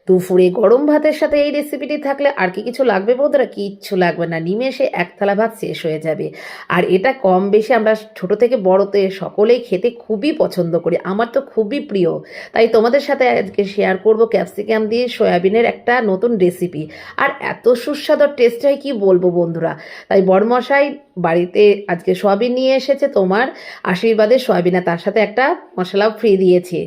দুপুরে গরম ভাতের সাথে এই রেসিপিটি থাকলে আর কি কিছু লাগবে বন্ধুরা? কিচ্ছু লাগবে না, নিমেষে এক থালা ভাত শেষ হয়ে যাবে। আর এটা কম বেশি আমরা ছোট থেকে বড়তে সকলেই খেতে খুবই পছন্দ করি, আমার তো খুবই প্রিয়। তাই তোমাদের সাথে আজকে শেয়ার করব ক্যাপসিকাম দিয়ে সয়াবিনের একটা নতুন রেসিপি। আর এত সুস্বাদু টেস্ট হয় কি বলবো বন্ধুরা। তাই বড়মশাই বাড়িতে আজকে সয়াবিন নিয়ে এসেছে, তোমার আশীর্বাদের সয়াবিন, আর তার সাথে একটা মশলাও ফ্রি দিয়েছে।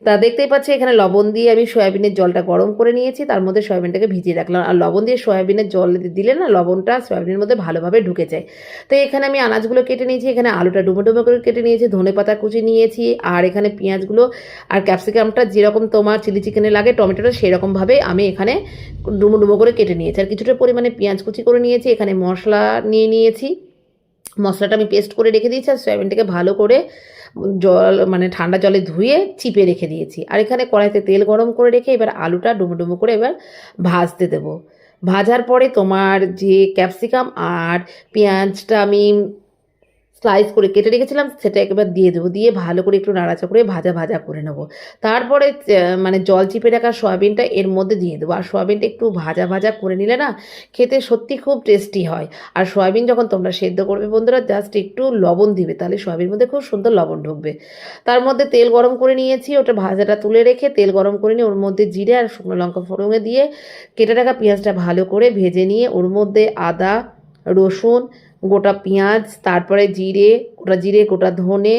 তা দেখতেই পাচ্ছি এখানে লবণ দিয়ে আমি সয়াবিনের জলটা গরম করে নিয়েছি, তার মধ্যে সয়াবিনটাকে ভিজিয়ে রাখলাম। আর লবণ দিয়ে সয়াবিনের জল দিলে না লবণটা সয়াবিনের মধ্যে ভালোভাবে ঢুকে যায়। তো এখানে আমি আনাজগুলো কেটে নিয়েছি, এখানে আলুটা ডুমো ডুমো করে কেটে নিয়েছি, ধনেপাতা কুচি নিয়েছি, আর এখানে পেঁয়াজগুলো আর ক্যাপসিকামটা যেরকম তোমার চিলি চিকেনে লাগে টমেটোটা সেরকমভাবে আমি এখানে ডুমো ডুমো করে কেটে নিয়েছি। আর কিছুটা পরিমাণে পেঁয়াজ কুচি করে নিয়েছি, এখানে মশলা নিয়ে নিয়েছি, মশলাটা আমি পেস্ট করে রেখে দিয়েছি। আর সয়াবিনটাকে ভালো করে জল মানে ঠান্ডা জলে ধুয়ে চিপে রেখে দিয়েছি। আর এখানে কড়াইতে তেল গরম করে রেখে এবার আলুটা ডুমো ডুমো করে এবার ভাজতে দেবো। ভাজার পরে তোমার যে ক্যাপসিকাম আর পেঁয়াজটা আমি স্লাইস করে কেটে রেখেছিলাম সেটা একবার দিয়ে দেবো, দিয়ে ভালো করে একটু নাড়াচা করে ভাজা ভাজা করে নেবো। তারপরে মানে জল চিপে রাখা সয়াবিনটা এর মধ্যে দিয়ে দেবো। আর সয়াবিনটা একটু ভাজা ভাজা করে নিলে না খেতে সত্যি খুব টেস্টি হয়। আর সয়াবিন যখন তোমরা সেদ্ধ করবে বন্ধুরা জাস্ট একটু লবণ দিবে, তাহলে সয়াবিনের মধ্যে খুব সুন্দর লবণ ঢুকবে। তার মধ্যে তেল গরম করে নিয়েছি, ওটা ভাজাটা তুলে রেখে তেল গরম করে নিয়ে ওর মধ্যে জিরে আর শুকনো লঙ্কা ফোড়নে দিয়ে কেটে রাখা পেঁয়াজটা ভালো করে ভেজে নিয়ে ওর মধ্যে আদা, রসুন, গোটা পেঁয়াজ, তারপরে জিরে, গোটা জিরে, গোটা ধনে,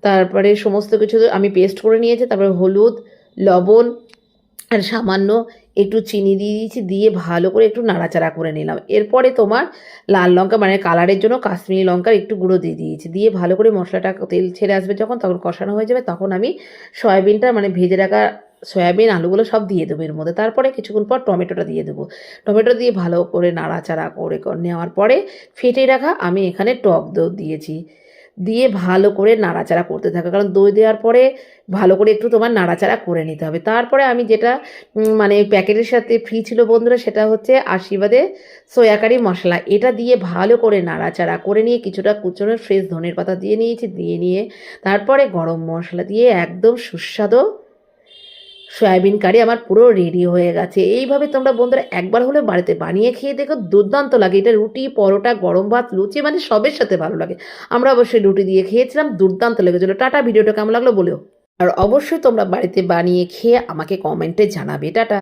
তারপরে সমস্ত কিছু আমি পেস্ট করে নিয়েছি। তারপরে হলুদ, লবণ আর সামান্য একটু চিনি দিয়ে দিয়েছি, দিয়ে ভালো করে একটু নাড়াচাড়া করে নিলাম। এরপরে তোমার লাল লঙ্কা মানে কালারের জন্য কাশ্মীরি লঙ্কার একটু গুঁড়ো দিয়ে দিয়েছি, দিয়ে ভালো করে মশলাটা তেল ছেড়ে আসবে যখন, তখন কষানো হয়ে যাবে, তখন আমি সয়াবিনটা মানে ভেজে রাখা সয়াবিন আলুগুলো সব দিয়ে দেবো এর মধ্যে। তারপরে কিছুক্ষণ পর টমেটোটা দিয়ে দেবো। টমেটো দিয়ে ভালো করে নাড়াচাড়া করে নেওয়ার পরে ফেটে রাখা আমি এখানে টক দই দিয়েছি, দিয়ে ভালো করে নাড়াচাড়া করতে থাকা, কারণ দই দেওয়ার পরে ভালো করে একটু তোমার নাড়াচাড়া করে নিতে হবে। তারপরে আমি যেটা মানে প্যাকেটের সাথে ফ্রি ছিল বন্ধুরা, সেটা হচ্ছে আশীর্বাদের সয়াকারি মশলা, এটা দিয়ে ভালো করে নাড়াচাড়া করে নিয়ে কিছুটা কুচনো ফ্রেশ ধনের পাতা দিয়ে নিয়েছি, দিয়ে নিয়ে তারপরে গরম মশলা দিয়ে একদম সুস্বাদু সয়াবিন কারি আমার পুরো রেডি হয়ে গেছে। এইভাবে তোমরা বন্ধুরা একবার হলে বাড়িতে বানিয়ে খেয়ে দেখো, দুর্দান্ত লাগে। এটা রুটি, পরোটা, গরম ভাত, লুচি মানে সবের সাথে ভালো লাগে। আমরা অবশ্যই রুটি দিয়ে খেয়েছিলাম, দুর্দান্ত লেগেছিলো। টাটা, ভিডিওটা কেমন লাগলো বলেও। আর অবশ্যই তোমরা বাড়িতে বানিয়ে খেয়ে আমাকে কমেন্টে জানাবে। টাটা।